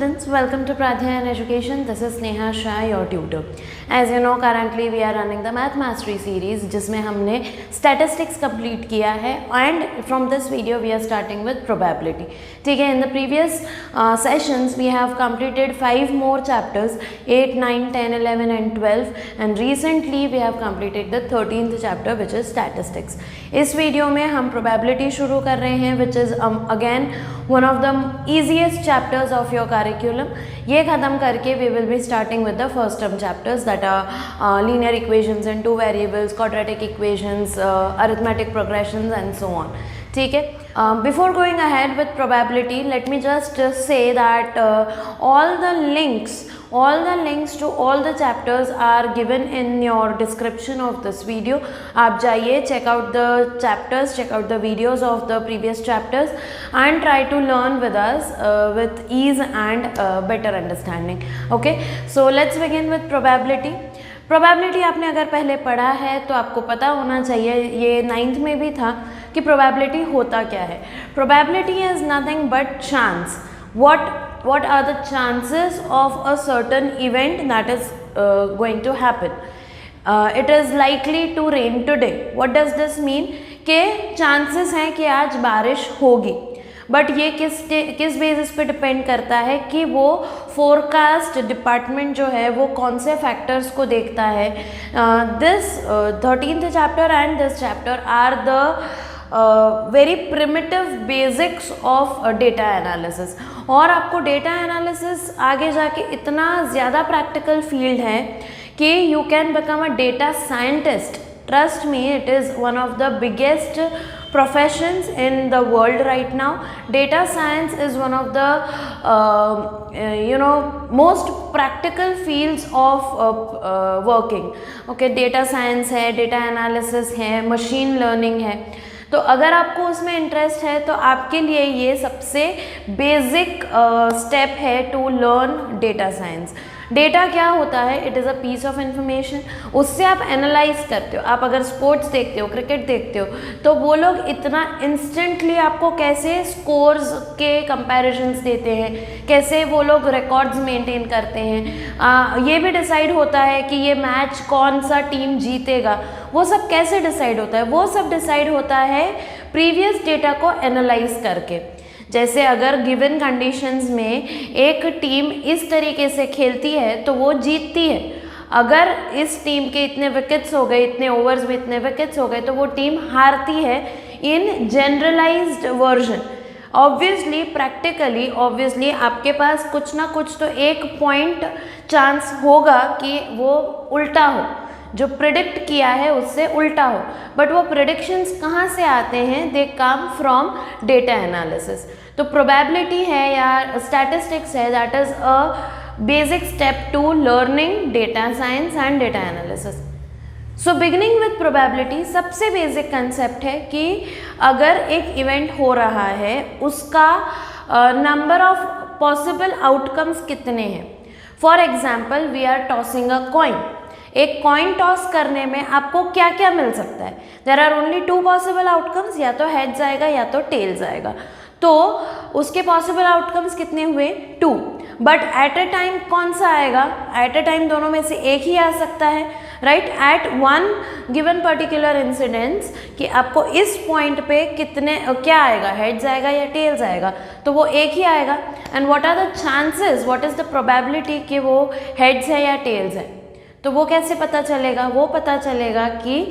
students, welcome to Pradhyayan Education. This is Sneha Shah, your tutor. As you know, currently we are running the Math Mastery series जिसमें हमने statistics complete किया है and from this video we are starting with probability. ठीक है, in the previous sessions we have completed 5 more chapters 8, 9, 10, 11 and 12 and recently we have completed the 13th chapter which is statistics. इस video में हम probability शुरू कर रहे हैं which is again one of the easiest chapters of your curriculum. ये ख़त्म करके we will be starting with the first term chapters that are linear equations in 2 variables, quadratic equations, arithmetic progressions and so on. ठीक है, before going ahead with probability, let me just say that all the links to all the chapters are given in your description of this video. आप जाइए, check out the chapters, check out the videos of the previous chapters and try to learn with us with ease and better understanding. Okay, so let's begin with probability. Probability आपने अगर पहले पढ़ा है तो आपको पता होना चाहिए, ये 9th में भी था कि प्रोबेबिलिटी होता क्या है. Probability is nothing but chance. what are the chances of a certain event that is going to happen. It is likely to rain today. What does this mean? कि chances हैं कि आज बारिश होगी, बट ये किस बेसिस पे depend करता है कि वो फोरकास्ट डिपार्टमेंट जो है वो कौन से फैक्टर्स को देखता है. This 13th chapter and this chapter are the very primitive basics of data analysis. और आपको डेटा एनालिसिस आगे जाके इतना ज़्यादा प्रैक्टिकल फील्ड है कि you can become a data scientist. Trust me, it is one of the biggest professions in the world right now. Data science is one of the most practical fields of working. Okay, data science है, data analysis है, machine learning है. तो अगर आपको उसमें interest है तो आपके लिए ये सबसे बेसिक स्टेप है to learn data science. Data क्या होता है? It is a piece of information. उससे आप एनालाइज करते हो. आप अगर स्पोर्ट्स देखते हो, क्रिकेट देखते हो, तो वो लोग इतना इंस्टेंटली आपको कैसे स्कोर्स के कंपैरिजन्स देते हैं, कैसे वो लोग रिकॉर्ड्स मेंटेन करते हैं, ये भी डिसाइड होता है कि ये मैच कौन सा टीम जीतेगा. वो सब कैसे डिसाइड होता है? वो सब डिसाइड होता है प्रीवियस डेटा को एनालाइज करके. जैसे अगर गिवन कंडीशंस में एक टीम इस तरीके से खेलती है तो वो जीतती है. अगर इस टीम के इतने विकेट्स हो गए, इतने ओवर्स में इतने विकेट्स हो गए, तो वो टीम हारती है in generalized version. Obviously practically obviously आपके पास कुछ ना कुछ तो एक पॉइंट चांस होगा कि वो उल्टा हो, जो प्रिडिक्ट किया है उससे उल्टा हो. बट वो प्रिडिक्शंस कहाँ से आते हैं? They come from data analysis. तो प्रोबेबिलिटी है या स्टैटिस्टिक्स है, that is a basic step to learning data science and data analysis. So beginning with probability, सबसे बेसिक कंसेप्ट है कि अगर एक इवेंट हो रहा है उसका नंबर ऑफ पॉसिबल आउटकम्स कितने हैं. For example, we are tossing a coin. एक कॉइन टॉस करने में आपको क्या क्या मिल सकता है? There are only 2 possible outcomes, या तो हेड्स आएगा या तो टेल्स आएगा. तो उसके पॉसिबल आउटकम्स कितने हुए? 2. बट एट अ टाइम कौन सा आएगा? एट अ टाइम दोनों में से एक ही आ सकता है, right. At one given particular incidence कि आपको इस पॉइंट पे कितने क्या आएगा, हेड्स आएगा या टेल्स आएगा, तो वो एक ही आएगा. And what are the chances, what is the probability कि वो हेड्स है या टेल्स है? तो वो कैसे पता चलेगा? वो पता चलेगा कि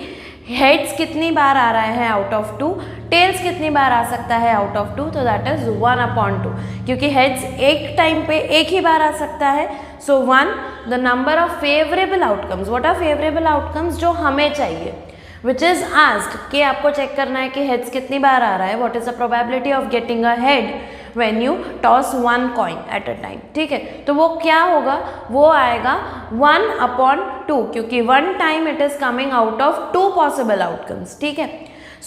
हेड्स कितनी बार आ रहा है आउट ऑफ 2, टेल्स कितनी बार आ सकता है आउट ऑफ 2, तो दैट इज़ 1/2. क्योंकि हेड्स एक टाइम पे एक ही बार आ सकता है. So 1 the number of favourable outcomes. What are favourable outcomes? जो हमें चाहिए, विच इज़ आस्क्ड कि आपको चेक करना है कि हेड्स कितनी बार आ रहा है. What is the probability of getting a head when you toss 1 coin at a time. ठीक है, तो वो क्या होगा? वो आएगा 1/2 क्योंकि 1 time it is coming out of 2 possible outcomes. ठीक है.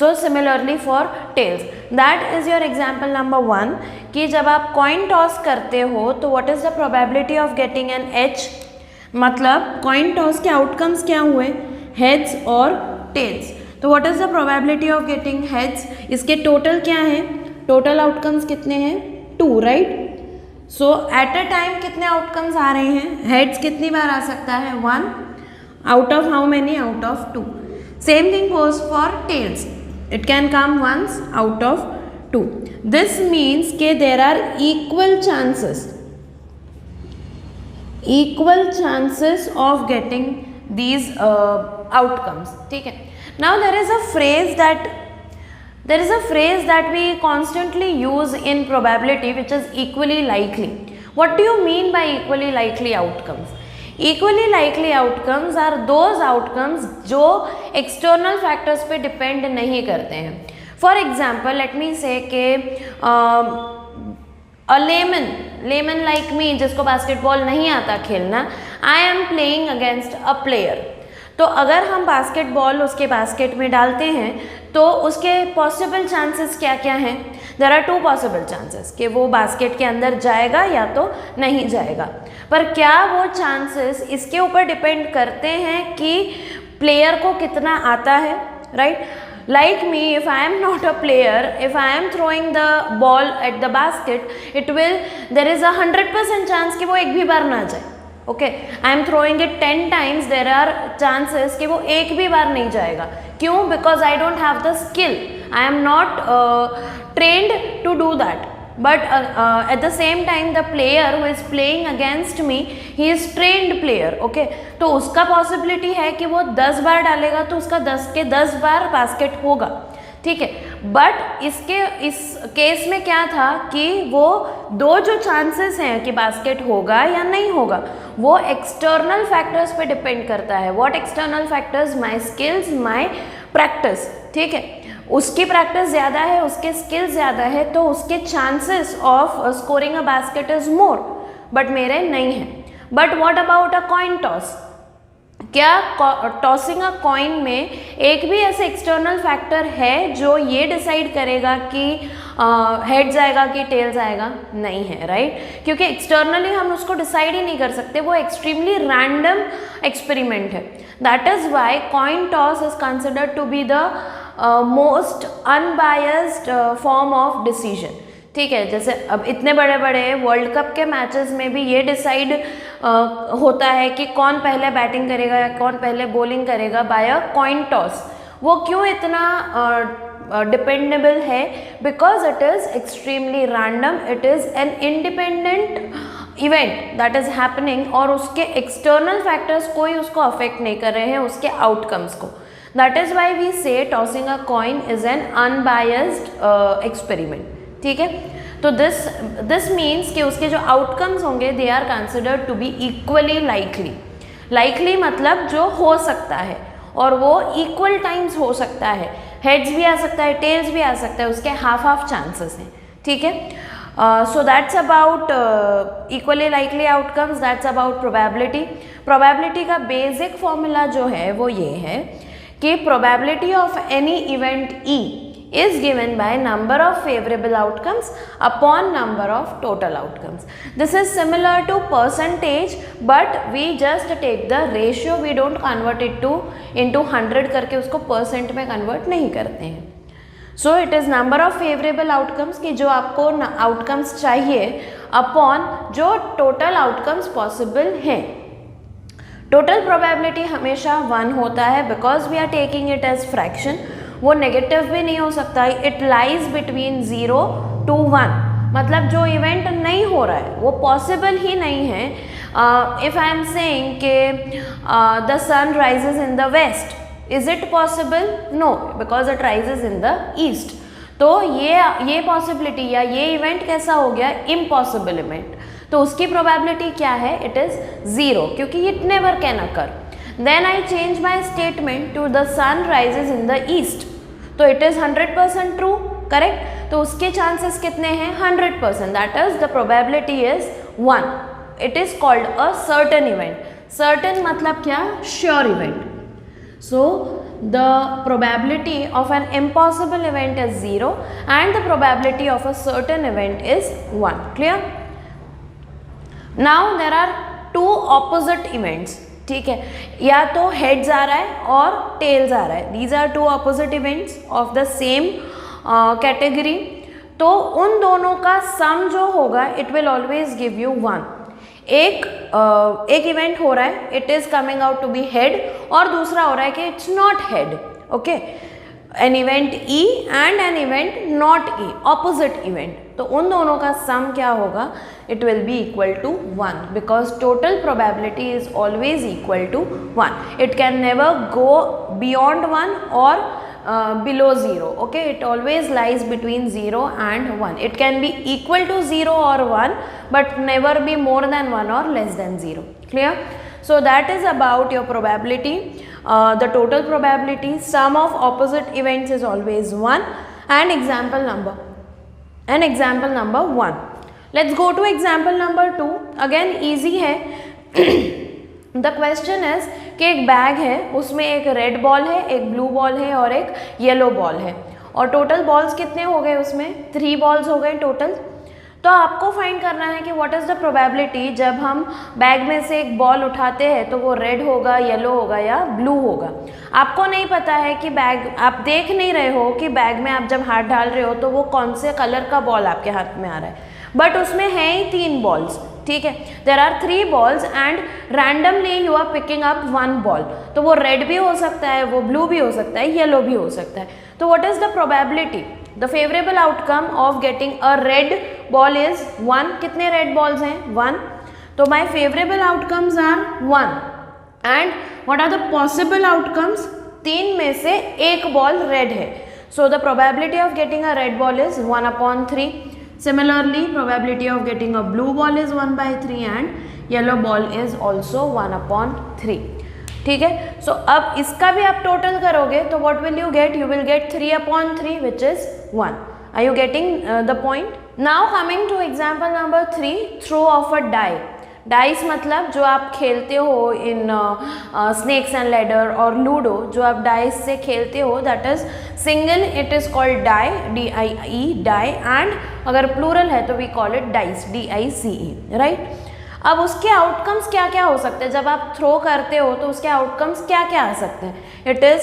So similarly for tails, that is your example number 1 कि जब आप coin toss करते हो तो what is the probability of getting an H? मतलब coin toss के outcomes क्या हुए? Heads और tails. तो what is the probability of getting heads? इसके total क्या है? टोटल आउटकम्स कितने हैं? 2, right. So at a time कितने आउटकम्स आ रहे हैं? हेड्स कितनी बार आ सकता है? 1 out of how many? Out of 2. Same thing goes for tails, it can come once out of 2. This means के there are equal chances of getting these outcomes. ठीक है. Now there is a phrase that we constantly use in probability, which is equally likely. What do you mean by equally likely outcomes? Equally likely outcomes are those outcomes जो external factors पे depend नहीं करते हैं. For example, let me say कि a layman like me, जिसको basketball नहीं आता खेलना, I am playing against a player. तो अगर हम बास्केटबॉल उसके बास्केट में डालते हैं तो उसके पॉसिबल चांसेस क्या क्या हैं? देयर आर 2 पॉसिबल चांसेस कि वो बास्केट के अंदर जाएगा या तो नहीं जाएगा. पर क्या वो चांसेस इसके ऊपर डिपेंड करते हैं कि प्लेयर को कितना आता है? Right. Like me, if I am not a player, if I am throwing the ball at the basket, there is a 100% chance कि वो एक भी बार ना जाए. Okay, I am throwing it 10 times, there are chances कि वो एक भी बार नहीं जाएगा. क्यों? Because I don't have the skill. I am not trained to do that. But at the same time, the player who is playing against me, he is trained player. Okay, तो उसका possibility है कि वो 10 बार डालेगा तो उसका 10 के 10 बार basket होगा. ठीक है. बट इस केस में क्या था कि वो 2 जो चांसेस हैं कि बास्केट होगा या नहीं होगा, वो एक्सटर्नल फैक्टर्स पे डिपेंड करता है. What external factors? My skills, my practice. ठीक है. उसकी प्रैक्टिस ज़्यादा है, उसके स्किल्स ज़्यादा है, तो उसके chances of scoring a basket is more, but मेरे नहीं हैं. But what about a coin toss? क्या टॉसिंग अ कॉइन में एक भी ऐसे एक्सटर्नल फैक्टर है जो ये डिसाइड करेगा कि हेड जाएगा कि टेल्स आएगा? नहीं है. राइट. क्योंकि एक्सटर्नली हम उसको डिसाइड ही नहीं कर सकते, वो एक्सट्रीमली रैंडम एक्सपेरिमेंट है. That is why coin toss is considered to be the most unbiased form of decision. ठीक है. जैसे अब इतने बड़े बड़े वर्ल्ड कप के मैचेस में भी ये डिसाइड होता है कि कौन पहले बैटिंग करेगा या कौन पहले बॉलिंग करेगा बाय अ कॉइन टॉस. वो क्यों इतना डिपेंडेबल है? Because it is extremely random, it is an independent event that is happening, और उसके एक्सटर्नल फैक्टर्स कोई उसको अफेक्ट नहीं कर रहे हैं उसके आउटकम्स को. That is why we say tossing a coin is an unbiased experiment. ठीक है. तो दिस मीन्स कि उसके जो आउटकम्स होंगे they are considered to be equally likely. Likely मतलब जो हो सकता है, और वो इक्वल टाइम्स हो सकता है. हेड्स भी आ सकता है, टेल्स भी आ सकता है, उसके हाफ चांसेस हैं. ठीक है. So that's about equally likely outcomes, that's about probability. Probability का बेसिक फॉर्मूला जो है वो ये है कि probability of any event E is given by number of favorable outcomes upon number of total outcomes. This is similar to percentage, but we just take the ratio, we don't convert it to into 100 करके उसको percent में convert नहीं करते हैं. So it is number of favorable outcomes कि जो आपको outcomes चाहिए upon जो total outcomes possible हैं. Total probability हमेशा 1 होता है because we are taking it as fraction. वो नेगेटिव भी नहीं हो सकता. इट लाइज बिटवीन 0 to 1, मतलब जो इवेंट नहीं हो रहा है वो पॉसिबल ही नहीं है. इफ आई एम सेइंग कि the sun rises in the west, is it possible? No, because it rises in the east. तो ये पॉसिबिलिटी या ये इवेंट कैसा हो गया? Impossible event. तो उसकी प्रोबेबिलिटी क्या है? इट इज़ 0, क्योंकि it never can occur. Then I change my statement to the sun rises in the east. तो it is 100% true, correct? तो उसके chances कितने हैं? 100%. That is the probability is 1. It is called a certain event. Certain मतलब क्या? Sure event. So the probability of an impossible event is 0 and the probability of a certain event is 1. Clear? Now there are 2 opposite events. ठीक है. या तो heads आ रहा है और tales आ रहा है. These are 2 opposite events of the same category. तो उन दोनों का सम जो होगा it will always give you 1। एक इवेंट हो रहा है, it is coming out to be head, और दूसरा हो रहा है कि it's not head. Okay, an event E and an event not E, opposite event, तो उन दोनों का सम क्या होगा, it will be equal to 1 because total probability is always equal to 1। It can never go beyond 1 और below 0. Okay, it always lies between 0 and 1. It can be equal to 0 or 1 but never be more than 1 or less than 0. Clear? So that is about your probability. The total probability, sum of opposite events is always 1, and example number 1. Let's go to example number 2. Again easy है. The question is कि एक bag है, उसमें एक red ball है, एक blue ball है और एक येलो बॉल है, और टोटल बॉल्स कितने हो गए, उसमें 3 बॉल्स हो गए टोटल। तो आपको फाइंड करना है कि व्हाट इज़ द प्रोबेबिलिटी जब हम बैग में से एक बॉल उठाते हैं तो वो रेड होगा, येलो होगा या ब्लू होगा। आपको नहीं पता है कि बैग, आप देख नहीं रहे हो कि बैग में आप जब हाथ डाल रहे हो तो वो कौन से कलर का बॉल आपके हाथ में आ रहा है, बट उसमें है ही 3 बॉल्स। ठीक है, there are 3 balls and randomly you are picking up 1 ball, तो वो रेड भी हो सकता है, वो ब्लू भी हो सकता है, येलो भी हो सकता है। तो what is the probability, the favourable outcome of getting a red ball is 1। कितने रेड बॉल्स हैं, 1, तो my favourable outcomes are 1 and what are the possible outcomes, 3 में से एक बॉल रेड है, so the probability of getting a red ball is 1/3। Similarly, probability of getting a blue ball is 1/3 and yellow ball is also 1/3. ठीक है, सो अब इसका भी आप टोटल करोगे तो what will you get? You will get 3/3 which is 1. Are you getting the point? Now coming to example number 3, throw of a die. Dice मतलब जो आप खेलते हो इन स्नेक्स एंड लैडर और लूडो, जो आप डाइस से खेलते हो, that is single, it is called die, DIE, die, and अगर प्लूरल है तो we call it dice, DICE, right. अब उसके आउटकम्स क्या क्या हो सकते हैं, जब आप थ्रो करते हो तो उसके आउटकम्स क्या क्या आ सकते हैं, इट इज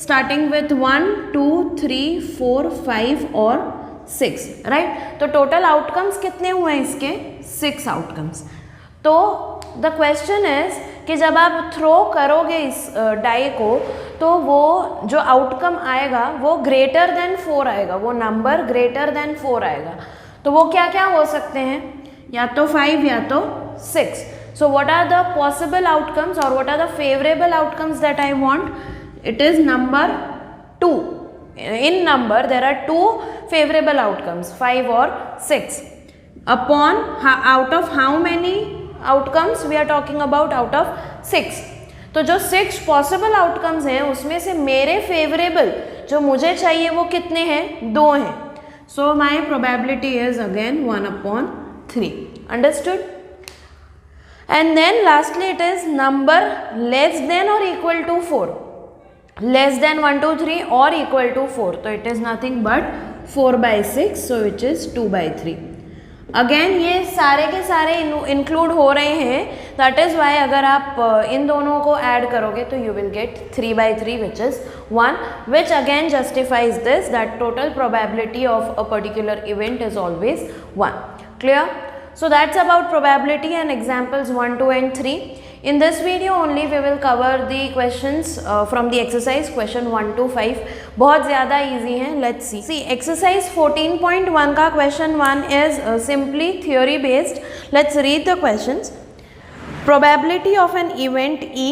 स्टार्टिंग विथ 1, 2, 3, 4, 5 और 6, राइट। तो टोटल आउटकम्स कितने हुए इसके, 6 आउटकम्स। तो द क्वेश्चन इज कि जब आप थ्रो करोगे इस डाई को तो वो जो आउटकम आएगा वो ग्रेटर देन 4 आएगा, वो नंबर ग्रेटर देन 4 आएगा। तो वो क्या क्या हो सकते हैं, या तो 5 या तो 6। So what are the possible outcomes और what are the favourable outcomes that I want, it is number 2। In number there are 2 favourable outcomes, 5 और 6। Upon out of how many outcomes we are talking about, out of 6। तो जो 6 possible outcomes हैं उसमें से मेरे favourable जो मुझे चाहिए वो कितने हैं, 2 हैं। So my probability is again 1/3। Understood? And then lastly it is number less than और इक्वल टू 4, लेस देन 1, 2, 3 और इक्वल टू 4, तो it is nothing but 4/6, so which is 2/3। Again ये सारे के सारे इंक्लूड हो रहे हैं, दैट इज़ वाई अगर आप इन दोनों को ऐड करोगे तो you will get 3/3 which is 1, which again justifies this that total probability of a particular event is always 1. Clear? So that's about probability and examples 1, 2 and 3. In this video only we will cover the questions from the exercise question 1 to 5. बहुत ज़्यादा easy हैं, let's see. See exercise 14.1 का question 1 is simply theory based. Let's read the questions. Probability of an event E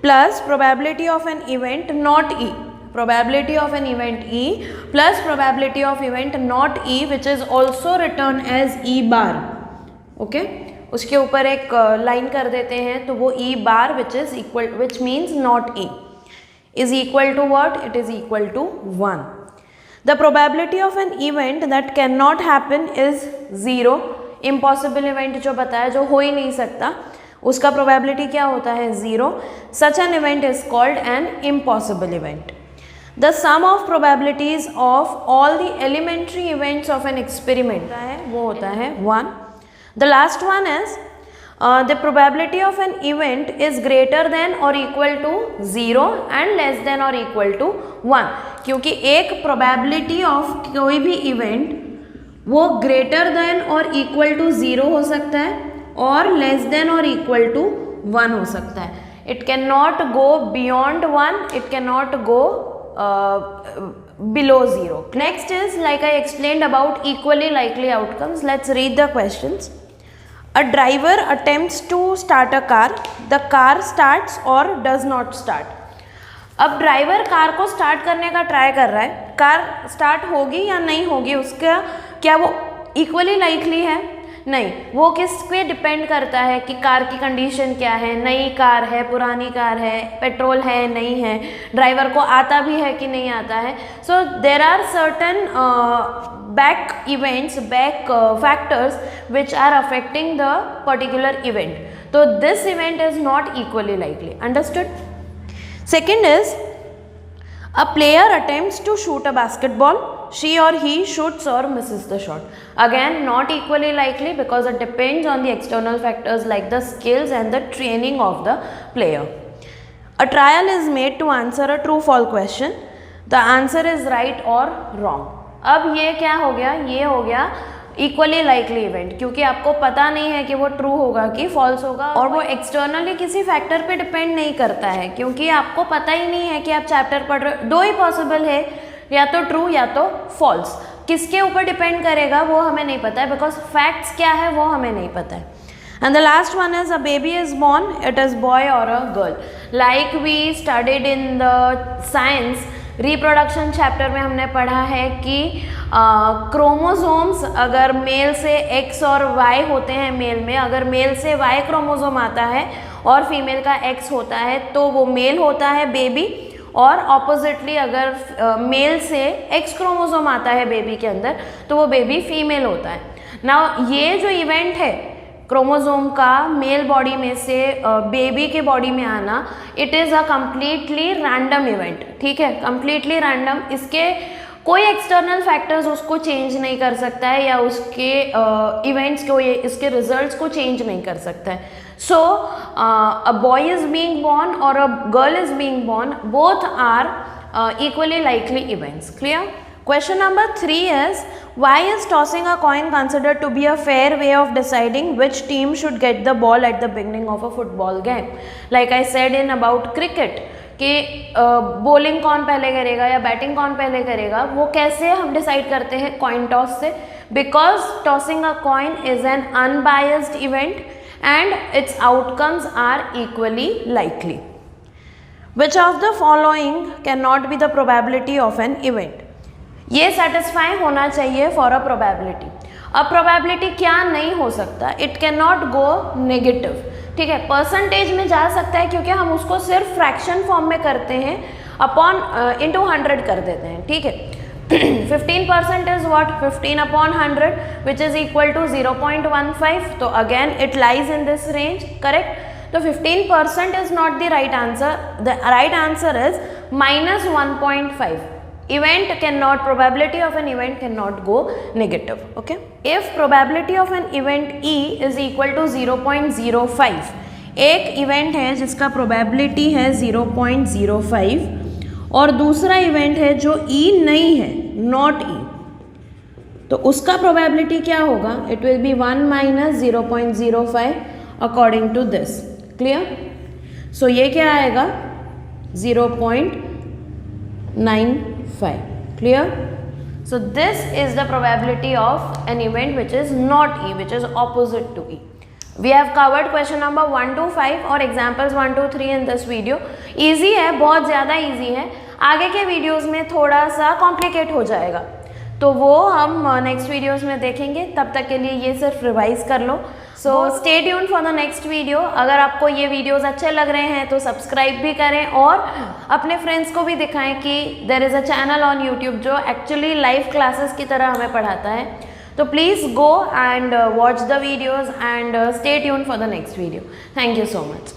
plus probability of an event not E. Probability of an event E plus probability of event not E, which is also written as E bar. Okay उसके ऊपर एक line कर देते हैं तो वो E bar which is equal, which means not E, is equal to what, it is equal to 1. The probability of an event that can not happen is 0. Impossible event जो बताया, जो हो ही नहीं सकता, उसका प्रोबेबिलिटी क्या होता है, 0. Such an event is called an impossible event. The sum of probabilities of all the elementary events of an experiment है वो होता है 1. The last one is the probability of an event is greater than or equal to 0 and less than or equal to 1. क्योंकि एक probability of कोई भी event वो greater than और इक्वल टू 0 हो सकता है और लेस देन और इक्वल टू 1 हो सकता है. It can not go beyond 1, it can not go below 0. Next is, like I explained about equally likely outcomes. Let's read the questions. A driver attempts to start a car. The car starts or does not start. अब driver car को start करने का try कर रहा है. Car start होगी या नहीं होगी, उसका क्या वो इक्वली लाइकली है? नहीं. वो किस पे डिपेंड करता है कि कार की कंडीशन क्या है, नई कार है, पुरानी कार है, पेट्रोल है, नहीं है, ड्राइवर को आता भी है कि नहीं आता है. So there are certain back events, back factors which are affecting the particular event. तो this event is not equally likely. Understood? Second is, a player attempts to shoot a basketball. She or he shoots or misses the shot. Again, not equally likely because it depends on the external factors like the skills and the training of the player. A trial is made to answer a true-false question. The answer is right or wrong. अब ये क्या हो गया? ये हो गया equally likely event, क्योंकि आपको पता नहीं है कि वो ट्रू होगा कि फॉल्स होगा, और वो एक्सटर्नली किसी फैक्टर पे डिपेंड नहीं करता है, क्योंकि आपको पता ही नहीं है कि आप चैप्टर पढ़ रहे हो. दो ही पॉसिबल है, या तो ट्रू या तो फॉल्स. किसके ऊपर डिपेंड करेगा वो हमें नहीं पता है, बिकॉज फैक्ट्स क्या है वो हमें नहीं पता है. And the last one is, a baby is born, it is boy or a girl. Like we studied in the science reproduction chapter में हमने पढ़ा है कि क्रोमोसोम्स अगर मेल से X और Y होते हैं, मेल में अगर मेल से Y क्रोमोसोम आता है और फीमेल का X होता है तो वो मेल होता है बेबी, और ऑपोजिटली अगर मेल से X क्रोमोसोम आता है बेबी के अंदर तो वो बेबी फीमेल होता है. नाउ ये जो इवेंट है क्रोमोसोम का मेल बॉडी में से बेबी के बॉडी में आना, it is a completely random event. ठीक है, कम्प्लीटली रैंडम. इसके कोई एक्सटर्नल फैक्टर्स उसको चेंज नहीं कर सकता है, या उसके इवेंट्स को, ये इसके रिजल्ट्स को चेंज नहीं कर सकता है. So a boy is being born और a girl is being born, both are equally likely events. Clear? Question number 3 is, why is tossing a coin considered to be a fair way of deciding which team should get the ball at the beginning of a football game? Like I said in about cricket, कि bowling कौन पहले करेगा या batting कौन पहले करेगा, वो कैसे हम डिसाइड करते हैं? कॉइन टॉस से. Because tossing a coin is an unbiased event and its outcomes are equally likely. Which of the following cannot be the probability of an event? ये सेटिस्फाई होना चाहिए फॉर अ प्रोबेबिलिटी. अब probability क्या नहीं हो सकता? It can not go negative. ठीक है, परसेंटेज में जा सकता है क्योंकि हम उसको सिर्फ फ्रैक्शन फॉर्म में करते हैं, अपॉन इंटू 100 कर देते हैं. ठीक है, 15% is what? 15 upon 100 which is equal to 0.15. तो again it lies in this range. Correct? तो 15% is not the right answer. The right answer is -1.5. Event cannot, probability of an event cannot go negative. Okay, if probability of an event E is equal to 0.05, एक event है जिसका probability है 0.05 और दूसरा event है जो E नहीं है, not E, तो उसका probability क्या होगा? It will be 1 minus 0.05 according to this. Clear? So ये क्या आएगा? 0.95. Clear? So this is the probability of an event which is not E, which is opposite to E. We have covered question number 1 to 5 और examples 1 to 3 in this video. Easy है, बहुत ज़्यादा easy है. आगे के videos में थोड़ा सा कॉम्प्लिकेट हो जाएगा, तो वो हम नेक्स्ट वीडियोस में देखेंगे. तब तक के लिए ये सिर्फ रिवाइज कर लो. So stay tune for the next video. अगर आपको ये वीडियोस अच्छे लग रहे हैं तो सब्सक्राइब भी करें और अपने फ्रेंड्स को भी दिखाएं कि there is a channel on YouTube जो एक्चुअली लाइव क्लासेस की तरह हमें पढ़ाता है. तो please go and watch the videos and stay tune for the next video. Thank you so much.